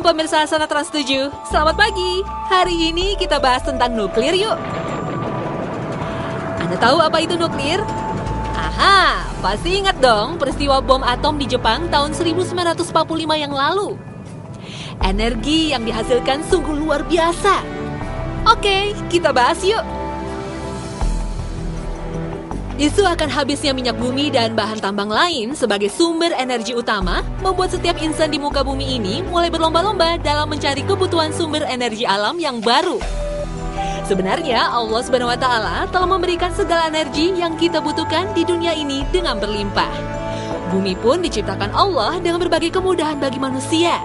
pemirsa Sana Trans 7, selamat pagi. Hari ini kita bahas tentang nuklir yuk. Anda tahu apa itu nuklir? Aha, pasti ingat dong peristiwa bom atom di Jepang tahun 1945 yang lalu. Energi yang dihasilkan sungguh luar biasa. Oke, kita bahas yuk. Isu akan habisnya minyak bumi dan bahan tambang lain sebagai sumber energi utama membuat setiap insan di muka bumi ini mulai berlomba-lomba dalam mencari kebutuhan sumber energi alam yang baru. Sebenarnya Allah SWT telah memberikan segala energi yang kita butuhkan di dunia ini dengan berlimpah. Bumi pun diciptakan Allah dengan berbagai kemudahan bagi manusia.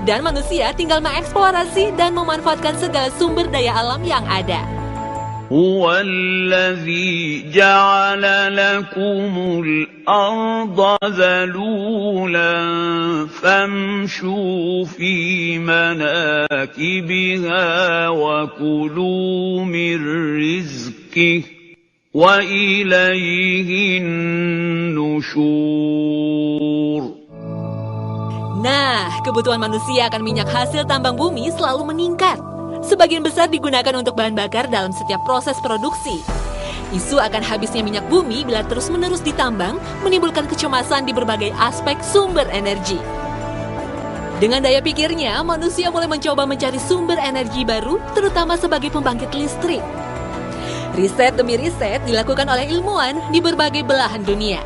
Dan manusia tinggal mengeksplorasi dan memanfaatkan segala sumber daya alam yang ada. هو الذي جعل لكم الأرض ذلولا فامشوا في مناكبها وكلوا من رزقه وإليه النشور. Nah, kebutuhan manusia akan minyak hasil tambang bumi selalu meningkat. Sebagian besar digunakan untuk bahan bakar dalam setiap proses produksi. Isu akan habisnya minyak bumi bila terus-menerus ditambang menimbulkan kecemasan di berbagai aspek sumber energi. Dengan daya pikirnya, manusia mulai mencoba mencari sumber energi baru, terutama sebagai pembangkit listrik. Riset demi riset dilakukan oleh ilmuwan di berbagai belahan dunia.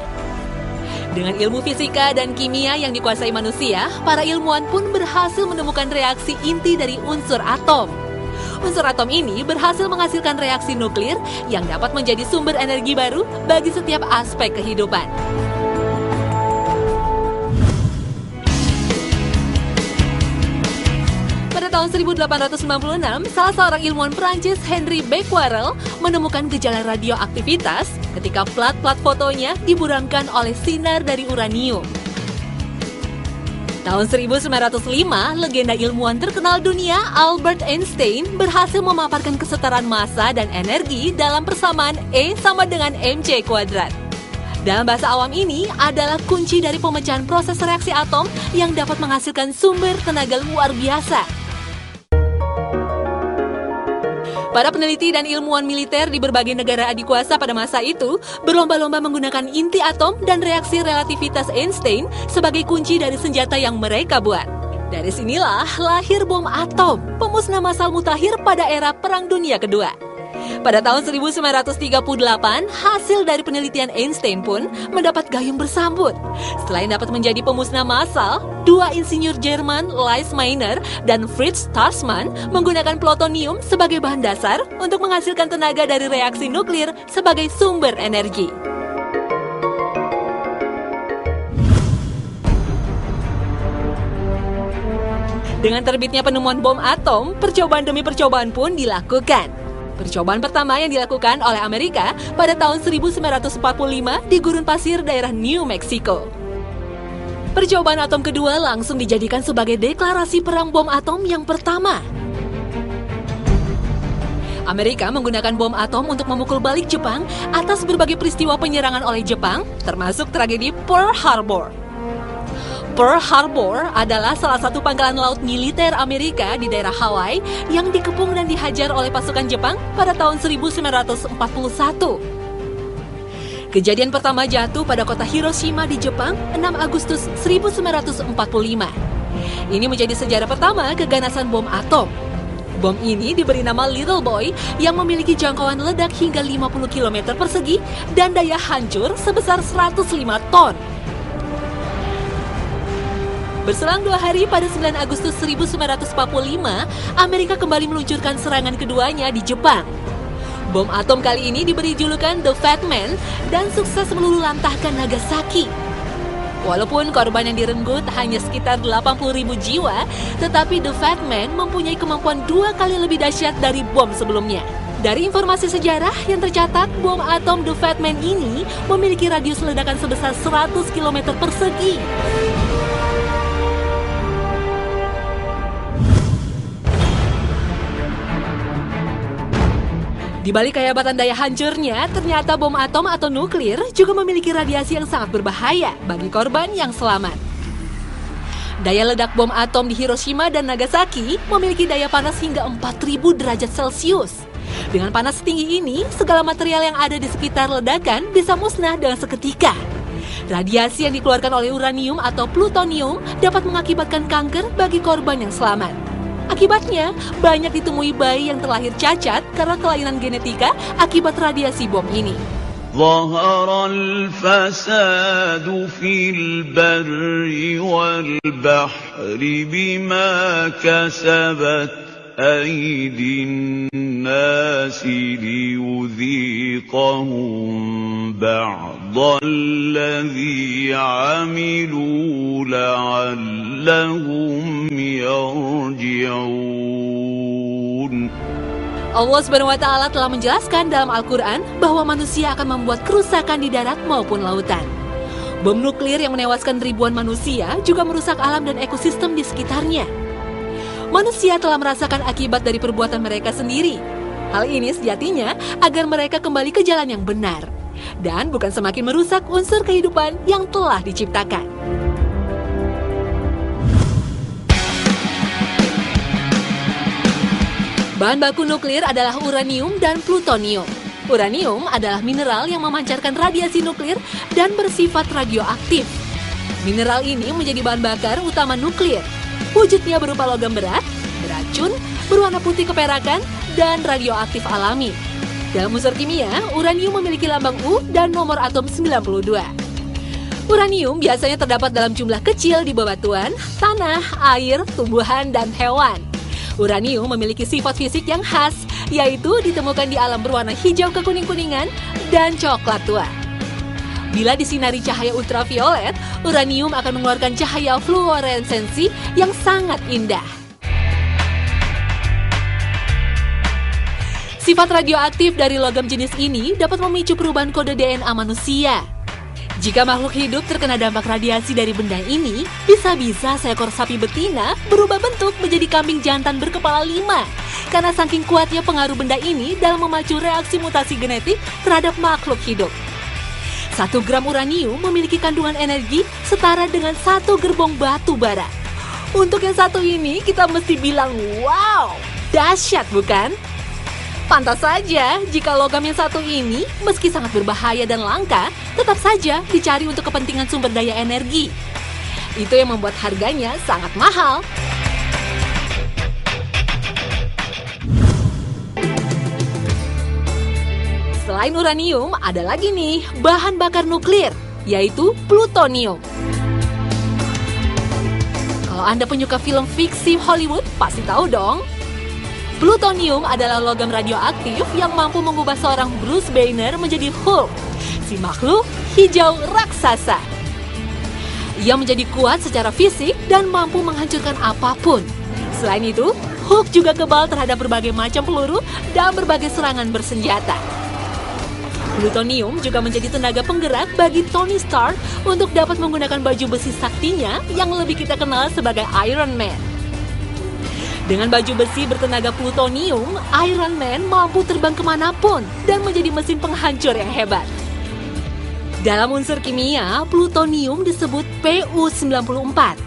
Dengan ilmu fisika dan kimia yang dikuasai manusia, para ilmuwan pun berhasil menemukan reaksi inti dari unsur atom. Unsur atom ini berhasil menghasilkan reaksi nuklir yang dapat menjadi sumber energi baru bagi setiap aspek kehidupan. Pada tahun 1896, salah seorang ilmuwan Prancis, Henri Becquerel, menemukan gejala radioaktivitas ketika plat-plat fotonya diburamkan oleh sinar dari uranium. Tahun 1905, legenda ilmuwan terkenal dunia Albert Einstein berhasil memaparkan kesetaraan massa dan energi dalam persamaan E sama dengan mc². Dalam bahasa awam ini adalah kunci dari pemecahan proses reaksi atom yang dapat menghasilkan sumber tenaga luar biasa. Para peneliti dan ilmuwan militer di berbagai negara adikuasa pada masa itu berlomba-lomba menggunakan inti atom dan reaksi relativitas Einstein sebagai kunci dari senjata yang mereka buat. Dari sinilah lahir bom atom, pemusnah massal mutakhir pada era Perang Dunia Kedua. Pada tahun 1938, hasil dari penelitian Einstein pun mendapat gayung bersambut. Selain dapat menjadi pemusnah massal, dua insinyur Jerman, Lise Meitner dan Fritz Strassmann, menggunakan plutonium sebagai bahan dasar untuk menghasilkan tenaga dari reaksi nuklir sebagai sumber energi. Dengan terbitnya penemuan bom atom, percobaan demi percobaan pun dilakukan. Percobaan pertama yang dilakukan oleh Amerika pada tahun 1945 di gurun pasir daerah New Mexico. Percobaan atom kedua langsung dijadikan sebagai deklarasi perang bom atom yang pertama. Amerika menggunakan bom atom untuk memukul balik Jepang atas berbagai peristiwa penyerangan oleh Jepang, termasuk tragedi Pearl Harbor. Pearl Harbor adalah salah satu pangkalan laut militer Amerika di daerah Hawaii yang dikepung dan dihajar oleh pasukan Jepang pada tahun 1941. Kejadian pertama jatuh pada kota Hiroshima di Jepang 6 Agustus 1945. Ini menjadi sejarah pertama keganasan bom atom. Bom ini diberi nama Little Boy yang memiliki jangkauan ledak hingga 50 km persegi dan daya hancur sebesar 105 ton. Berselang 2 hari pada 9 Agustus 1945, Amerika kembali meluncurkan serangan keduanya di Jepang. Bom atom kali ini diberi julukan The Fat Man dan sukses meluluhlantahkan Nagasaki. Walaupun korban yang direnggut hanya sekitar 80.000 jiwa, tetapi The Fat Man mempunyai kemampuan 2 kali lebih dahsyat dari bom sebelumnya. Dari informasi sejarah yang tercatat, bom atom The Fat Man ini memiliki radius ledakan sebesar 100 km persegi. Di balik kehebatan daya hancurnya, ternyata bom atom atau nuklir juga memiliki radiasi yang sangat berbahaya bagi korban yang selamat. Daya ledak bom atom di Hiroshima dan Nagasaki memiliki daya panas hingga 4.000 derajat Celcius. Dengan panas setinggi ini, segala material yang ada di sekitar ledakan bisa musnah dengan seketika. Radiasi yang dikeluarkan oleh uranium atau plutonium dapat mengakibatkan kanker bagi korban yang selamat. Akibatnya, banyak ditemui bayi yang terlahir cacat karena kelainan genetika akibat radiasi bom ini. ظهر الفساد في البر والبحر بما كسبت أيدي الناس ليذيقهم بعض الذي عملوا لعلهم يرجعون. Allah SWT telah menjelaskan dalam Al-Quran bahwa manusia akan membuat kerusakan di darat maupun lautan. Bom nuklir yang menewaskan ribuan manusia juga merusak alam dan ekosistem di sekitarnya. Manusia telah merasakan akibat dari perbuatan mereka sendiri. Hal ini sejatinya agar mereka kembali ke jalan yang benar dan bukan semakin merusak unsur kehidupan yang telah diciptakan. Bahan baku nuklir adalah uranium dan plutonium. Uranium adalah mineral yang memancarkan radiasi nuklir dan bersifat radioaktif. Mineral ini menjadi bahan bakar utama nuklir. Wujudnya berupa logam berat, beracun, berwarna putih keperakan, dan radioaktif alami. Dalam unsur kimia, uranium memiliki lambang U dan nomor atom 92. Uranium biasanya terdapat dalam jumlah kecil di bebatuan, tanah, air, tumbuhan, dan hewan. Uranium memiliki sifat fisik yang khas, yaitu ditemukan di alam berwarna hijau kekuning-kuningan dan coklat tua. Bila disinari cahaya ultraviolet, uranium akan mengeluarkan cahaya fluoresensi yang sangat indah. Sifat radioaktif dari logam jenis ini dapat memicu perubahan kode DNA manusia. Jika makhluk hidup terkena dampak radiasi dari benda ini, bisa-bisa seekor sapi betina berubah bentuk menjadi kambing jantan berkepala 5. Karena saking kuatnya pengaruh benda ini dalam memacu reaksi mutasi genetik terhadap makhluk hidup. 1 gram uranium memiliki kandungan energi setara dengan 1 gerbong batu bara. Untuk yang satu ini kita mesti bilang, wow, dahsyat bukan? Pantas saja jika logam yang satu ini meski sangat berbahaya dan langka, tetap saja dicari untuk kepentingan sumber daya energi. Itu yang membuat harganya sangat mahal. Selain uranium, ada lagi nih bahan bakar nuklir, yaitu plutonium. Kalau Anda penyuka film fiksi Hollywood, pasti tahu dong. Plutonium adalah logam radioaktif yang mampu mengubah seorang Bruce Banner menjadi Hulk, si makhluk hijau raksasa. Ia menjadi kuat secara fisik dan mampu menghancurkan apapun. Selain itu, Hulk juga kebal terhadap berbagai macam peluru dan berbagai serangan bersenjata. Plutonium juga menjadi tenaga penggerak bagi Tony Stark untuk dapat menggunakan baju besi saktinya yang lebih kita kenal sebagai Iron Man. Dengan baju besi bertenaga plutonium, Iron Man mampu terbang kemanapun dan menjadi mesin penghancur yang hebat. Dalam unsur kimia, plutonium disebut Pu94.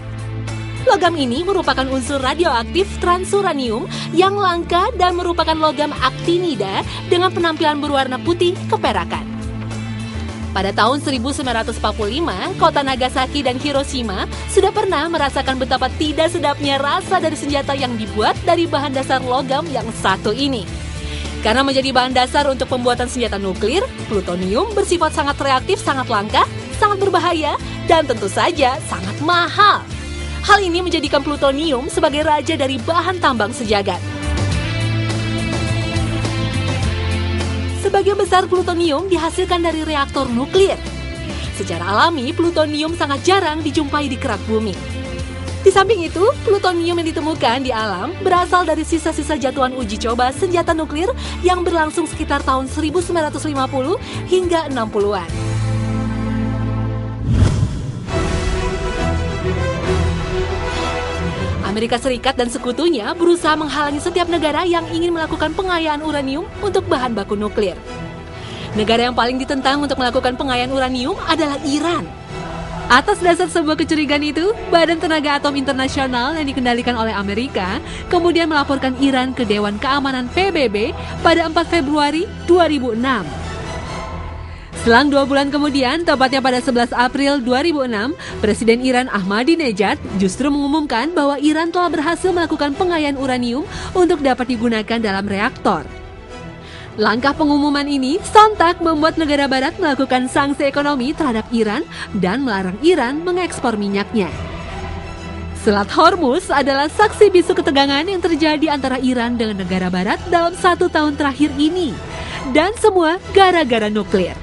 Logam ini merupakan unsur radioaktif transuranium yang langka dan merupakan logam aktinida dengan penampilan berwarna putih keperakan. Pada tahun 1945, kota Nagasaki dan Hiroshima sudah pernah merasakan betapa tidak sedapnya rasa dari senjata yang dibuat dari bahan dasar logam yang satu ini. Karena menjadi bahan dasar untuk pembuatan senjata nuklir, plutonium bersifat sangat reaktif, sangat langka, sangat berbahaya, dan tentu saja sangat mahal. Hal ini menjadikan plutonium sebagai raja dari bahan tambang sejagat. Sebagian besar plutonium dihasilkan dari reaktor nuklir. Secara alami, plutonium sangat jarang dijumpai di kerak bumi. Di samping itu, plutonium yang ditemukan di alam berasal dari sisa-sisa jatuhan uji coba senjata nuklir yang berlangsung sekitar tahun 1950 hingga 60-an. Amerika Serikat dan sekutunya berusaha menghalangi setiap negara yang ingin melakukan pengayaan uranium untuk bahan baku nuklir. Negara yang paling ditentang untuk melakukan pengayaan uranium adalah Iran. Atas dasar sebuah kecurigaan itu, Badan Tenaga Atom Internasional yang dikendalikan oleh Amerika kemudian melaporkan Iran ke Dewan Keamanan PBB pada 4 Februari 2006. Selang 2 bulan kemudian, tepatnya pada 11 April 2006, Presiden Iran Ahmadinejad justru mengumumkan bahwa Iran telah berhasil melakukan pengayaan uranium untuk dapat digunakan dalam reaktor. Langkah pengumuman ini sontak membuat negara barat melakukan sanksi ekonomi terhadap Iran dan melarang Iran mengekspor minyaknya. Selat Hormuz adalah saksi bisu ketegangan yang terjadi antara Iran dengan negara barat dalam 1 tahun terakhir ini. Dan semua gara-gara nuklir.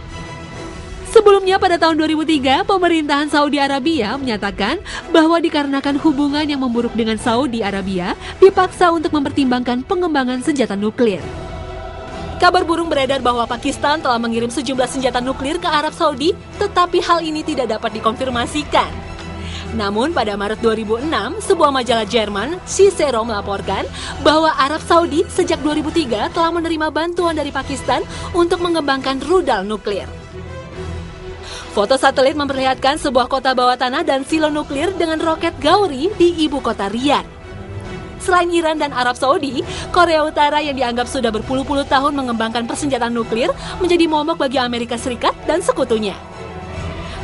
Sebelumnya pada tahun 2003, pemerintahan Saudi Arabia menyatakan bahwa dikarenakan hubungan yang memburuk dengan Saudi Arabia, dipaksa untuk mempertimbangkan pengembangan senjata nuklir. Kabar burung beredar bahwa Pakistan telah mengirim sejumlah senjata nuklir ke Arab Saudi, tetapi hal ini tidak dapat dikonfirmasikan. Namun pada Maret 2006, sebuah majalah Jerman, Cicero, melaporkan bahwa Arab Saudi sejak 2003 telah menerima bantuan dari Pakistan untuk mengembangkan rudal nuklir. Foto satelit memperlihatkan sebuah kota bawah tanah dan silo nuklir dengan roket Gauri di ibu kota Riyadh. Selain Iran dan Arab Saudi, Korea Utara yang dianggap sudah berpuluh-puluh tahun mengembangkan persenjataan nuklir menjadi momok bagi Amerika Serikat dan sekutunya.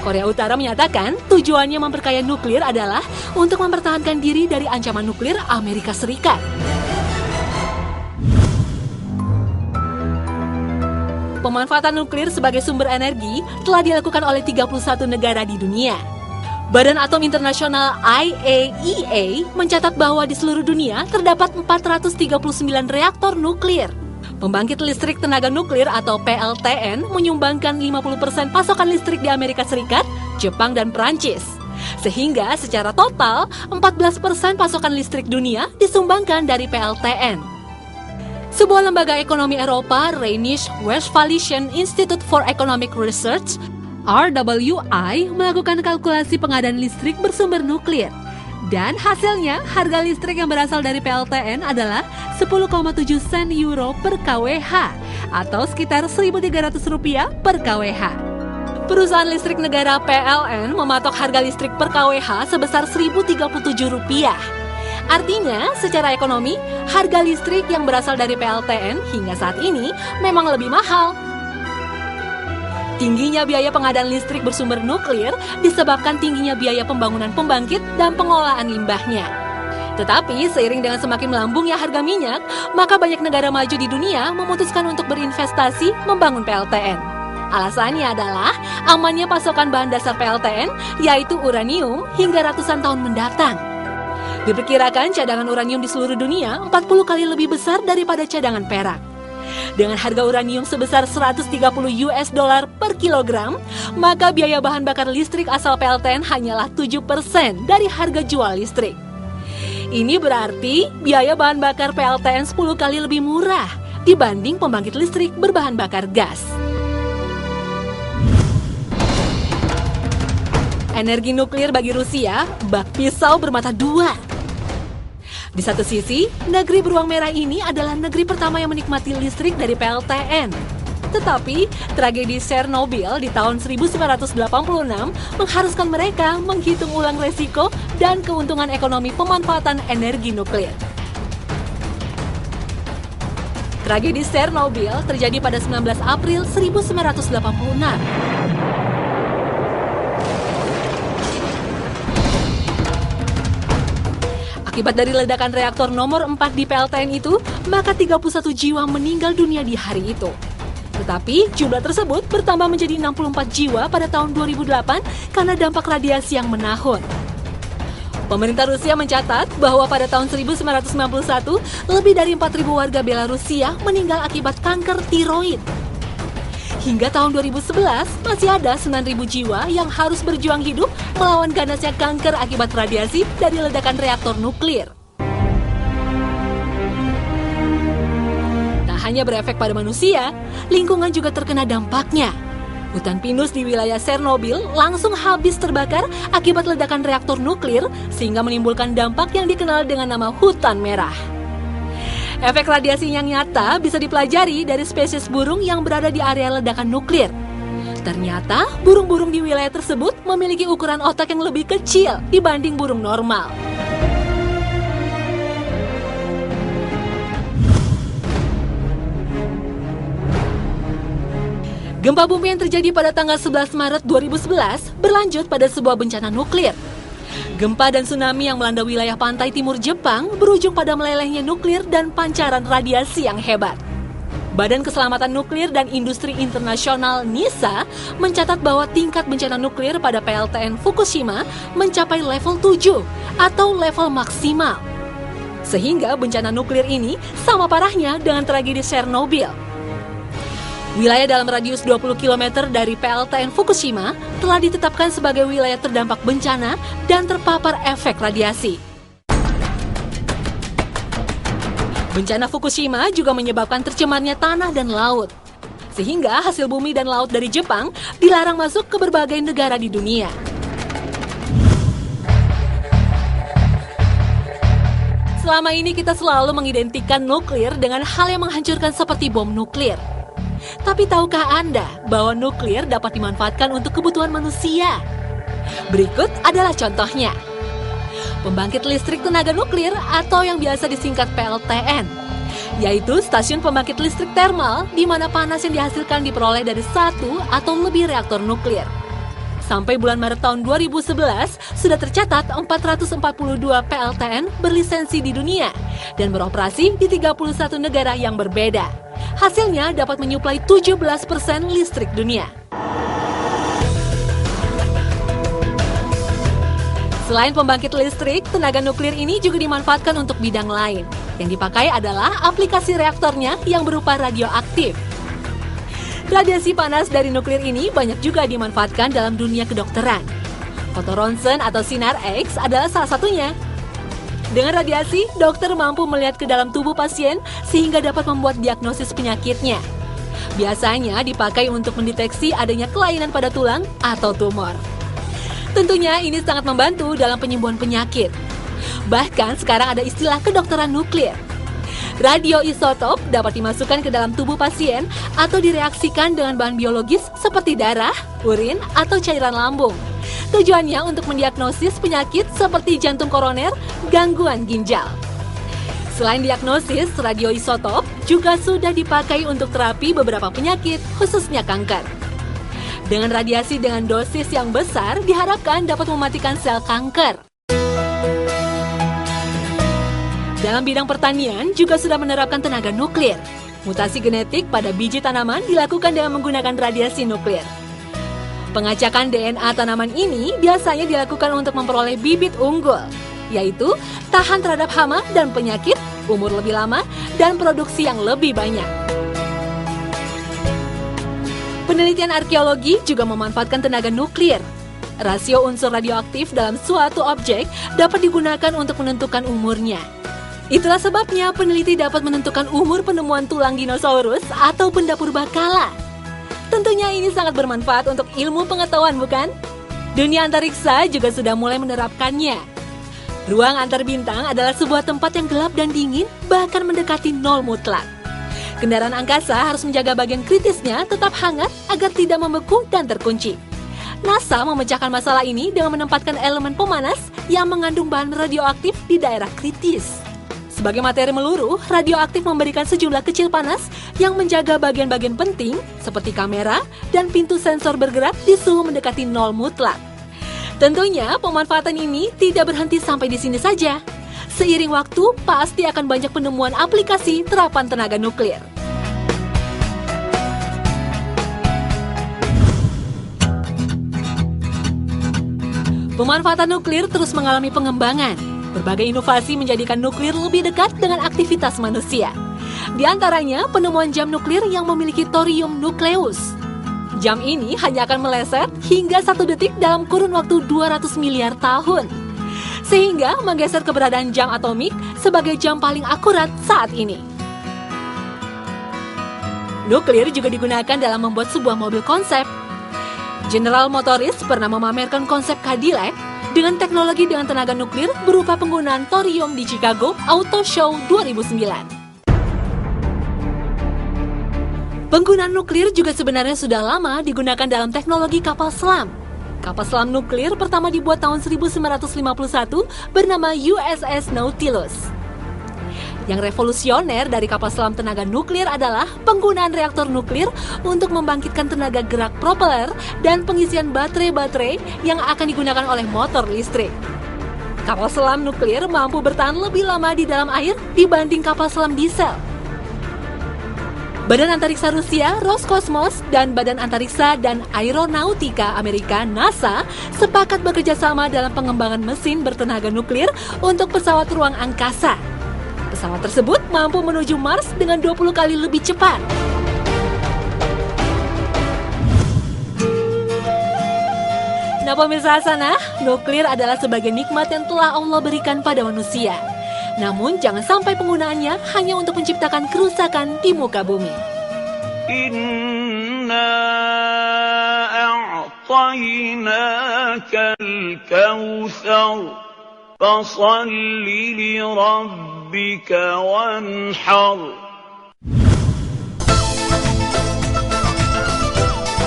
Korea Utara menyatakan tujuannya memperkaya nuklir adalah untuk mempertahankan diri dari ancaman nuklir Amerika Serikat. Pemanfaatan nuklir sebagai sumber energi telah dilakukan oleh 31 negara di dunia. Badan Atom Internasional IAEA mencatat bahwa di seluruh dunia terdapat 439 reaktor nuklir. Pembangkit listrik tenaga nuklir atau PLTN menyumbangkan 50% pasokan listrik di Amerika Serikat, Jepang, dan Prancis. Sehingga secara total 14% pasokan listrik dunia disumbangkan dari PLTN. Sebuah lembaga ekonomi Eropa, Rheinische-Westfälischen Institute for Economic Research RWI melakukan kalkulasi pengadaan listrik bersumber nuklir. Dan hasilnya, harga listrik yang berasal dari PLTN adalah 10,7 sen euro per kWh atau sekitar Rp1.300 per kWh. Perusahaan listrik negara PLN mematok harga listrik per kWh sebesar Rp1.037. Artinya, secara ekonomi, harga listrik yang berasal dari PLTN hingga saat ini memang lebih mahal. Tingginya biaya pengadaan listrik bersumber nuklir disebabkan tingginya biaya pembangunan pembangkit dan pengolahan limbahnya. Tetapi seiring dengan semakin melambungnya harga minyak, maka banyak negara maju di dunia memutuskan untuk berinvestasi membangun PLTN. Alasannya adalah amannya pasokan bahan dasar PLTN, yaitu uranium, hingga ratusan tahun mendatang. Diperkirakan cadangan uranium di seluruh dunia 40 kali lebih besar daripada cadangan perak. Dengan harga uranium sebesar $130 per kilogram, maka biaya bahan bakar listrik asal PLTN hanyalah 7% dari harga jual listrik. Ini berarti biaya bahan bakar PLTN 10 kali lebih murah dibanding pembangkit listrik berbahan bakar gas. Energi nuklir bagi Rusia, bak pisau bermata dua. Di satu sisi, negeri beruang merah ini adalah negeri pertama yang menikmati listrik dari PLTN. Tetapi, tragedi Chernobyl di tahun 1986 mengharuskan mereka menghitung ulang resiko dan keuntungan ekonomi pemanfaatan energi nuklir. Tragedi Chernobyl terjadi pada 19 April 1986. Akibat dari ledakan reaktor nomor 4 di PLTN itu, maka 31 jiwa meninggal dunia di hari itu. Tetapi jumlah tersebut bertambah menjadi 64 jiwa pada tahun 2008 karena dampak radiasi yang menahun. Pemerintah Rusia mencatat bahwa pada tahun 1991, lebih dari 4.000 warga Belarusia meninggal akibat kanker tiroid. Hingga tahun 2011, masih ada 9.000 jiwa yang harus berjuang hidup melawan ganasnya kanker akibat radiasi dari ledakan reaktor nuklir. Tak hanya berefek pada manusia, lingkungan juga terkena dampaknya. Hutan pinus di wilayah Chernobyl langsung habis terbakar akibat ledakan reaktor nuklir sehingga menimbulkan dampak yang dikenal dengan nama hutan merah. Efek radiasi yang nyata bisa dipelajari dari spesies burung yang berada di area ledakan nuklir. Ternyata, burung-burung di wilayah tersebut memiliki ukuran otak yang lebih kecil dibanding burung normal. Gempa bumi yang terjadi pada tanggal 11 Maret 2011 berlanjut pada sebuah bencana nuklir. Gempa dan tsunami yang melanda wilayah pantai timur Jepang berujung pada melelehnya nuklir dan pancaran radiasi yang hebat. Badan Keselamatan Nuklir dan Industri Internasional (NISA) mencatat bahwa tingkat bencana nuklir pada PLTN Fukushima mencapai level 7 atau level maksimal. Sehingga bencana nuklir ini sama parahnya dengan tragedi Chernobyl. Wilayah dalam radius 20 km dari PLTN Fukushima telah ditetapkan sebagai wilayah terdampak bencana dan terpapar efek radiasi. Bencana Fukushima juga menyebabkan tercemarnya tanah dan laut, sehingga hasil bumi dan laut dari Jepang dilarang masuk ke berbagai negara di dunia. Selama ini kita selalu mengidentikan nuklir dengan hal yang menghancurkan seperti bom nuklir. Tapi tahukah Anda bahwa nuklir dapat dimanfaatkan untuk kebutuhan manusia? Berikut adalah contohnya. Pembangkit listrik tenaga nuklir atau yang biasa disingkat PLTN, yaitu stasiun pembangkit listrik termal di mana panas yang dihasilkan diperoleh dari satu atau lebih reaktor nuklir. Sampai bulan Maret tahun 2011, sudah tercatat 442 PLTN berlisensi di dunia dan beroperasi di 31 negara yang berbeda. Hasilnya dapat menyuplai 17% listrik dunia. Selain pembangkit listrik, tenaga nuklir ini juga dimanfaatkan untuk bidang lain. Yang dipakai adalah aplikasi reaktornya yang berupa radioaktif. Radiasi panas dari nuklir ini banyak juga dimanfaatkan dalam dunia kedokteran. Foto ronsen atau sinar X adalah salah satunya. Dengan radiasi, dokter mampu melihat ke dalam tubuh pasien sehingga dapat membuat diagnosis penyakitnya. Biasanya dipakai untuk mendeteksi adanya kelainan pada tulang atau tumor. Tentunya ini sangat membantu dalam penyembuhan penyakit. Bahkan sekarang ada istilah kedokteran nuklir. Radioisotop dapat dimasukkan ke dalam tubuh pasien atau direaksikan dengan bahan biologis seperti darah, urin, atau cairan lambung. Tujuannya untuk mendiagnosis penyakit seperti jantung koroner, gangguan ginjal. Selain diagnosis, radioisotop juga sudah dipakai untuk terapi beberapa penyakit, khususnya kanker. Dengan radiasi dengan dosis yang besar diharapkan dapat mematikan sel kanker. Dalam bidang pertanian juga sudah menerapkan tenaga nuklir. Mutasi genetik pada biji tanaman dilakukan dengan menggunakan radiasi nuklir. Pengacakan DNA tanaman ini biasanya dilakukan untuk memperoleh bibit unggul, yaitu tahan terhadap hama dan penyakit, umur lebih lama, dan produksi yang lebih banyak. Penelitian arkeologi juga memanfaatkan tenaga nuklir. Rasio unsur radioaktif dalam suatu objek dapat digunakan untuk menentukan umurnya. Itulah sebabnya peneliti dapat menentukan umur penemuan tulang dinosaurus atau benda purbakala. Tentunya ini sangat bermanfaat untuk ilmu pengetahuan, bukan? Dunia antariksa juga sudah mulai menerapkannya. Ruang antar bintang adalah sebuah tempat yang gelap dan dingin, bahkan mendekati nol mutlak. Kendaraan angkasa harus menjaga bagian kritisnya tetap hangat agar tidak membeku dan terkunci. NASA memecahkan masalah ini dengan menempatkan elemen pemanas yang mengandung bahan radioaktif di daerah kritis. Sebagai materi meluruh, radioaktif memberikan sejumlah kecil panas yang menjaga bagian-bagian penting seperti kamera dan pintu sensor bergerak di suhu mendekati nol mutlak. Tentunya pemanfaatan ini tidak berhenti sampai di sini saja. Seiring waktu, pasti akan banyak penemuan aplikasi terapan tenaga nuklir. Pemanfaatan nuklir terus mengalami pengembangan. Berbagai inovasi menjadikan nuklir lebih dekat dengan aktivitas manusia. Di antaranya penemuan jam nuklir yang memiliki thorium nukleus. Jam ini hanya akan meleset hingga 1 detik dalam kurun waktu 200 miliar tahun. Sehingga menggeser keberadaan jam atomik sebagai jam paling akurat saat ini. Nuklir juga digunakan dalam membuat sebuah mobil konsep. General Motors pernah memamerkan konsep Cadillac dengan teknologi dengan tenaga nuklir berupa penggunaan thorium di Chicago Auto Show 2009. Penggunaan nuklir juga sebenarnya sudah lama digunakan dalam teknologi kapal selam. Kapal selam nuklir pertama dibuat tahun 1951 bernama USS Nautilus. Yang revolusioner dari kapal selam tenaga nuklir adalah penggunaan reaktor nuklir untuk membangkitkan tenaga gerak propeller dan pengisian baterai-baterai yang akan digunakan oleh motor listrik. Kapal selam nuklir mampu bertahan lebih lama di dalam air dibanding kapal selam diesel. Badan Antariksa Rusia, Roskosmos, dan Badan Antariksa dan Aeronautika Amerika, NASA, sepakat bekerja sama dalam pengembangan mesin bertenaga nuklir untuk pesawat ruang angkasa. Pesawat tersebut mampu menuju Mars dengan 20 kali lebih cepat. Nah pemirsa Hasanah, nuklir adalah sebagai nikmat yang telah Allah berikan pada manusia. Namun jangan sampai penggunaannya hanya untuk menciptakan kerusakan di muka bumi. Inna a'tainakal kautsar fasalli li rabbika wanhar.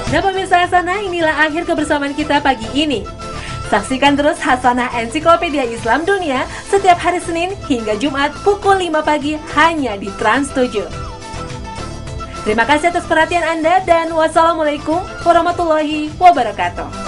Nah pemirsa Hasanah, inilah akhir kebersamaan kita pagi ini. Saksikan terus Hasanah Ensiklopedia Islam Dunia setiap hari Senin hingga Jumat pukul 5 pagi hanya di Trans 7. Terima kasih atas perhatian Anda dan wassalamualaikum warahmatullahi wabarakatuh.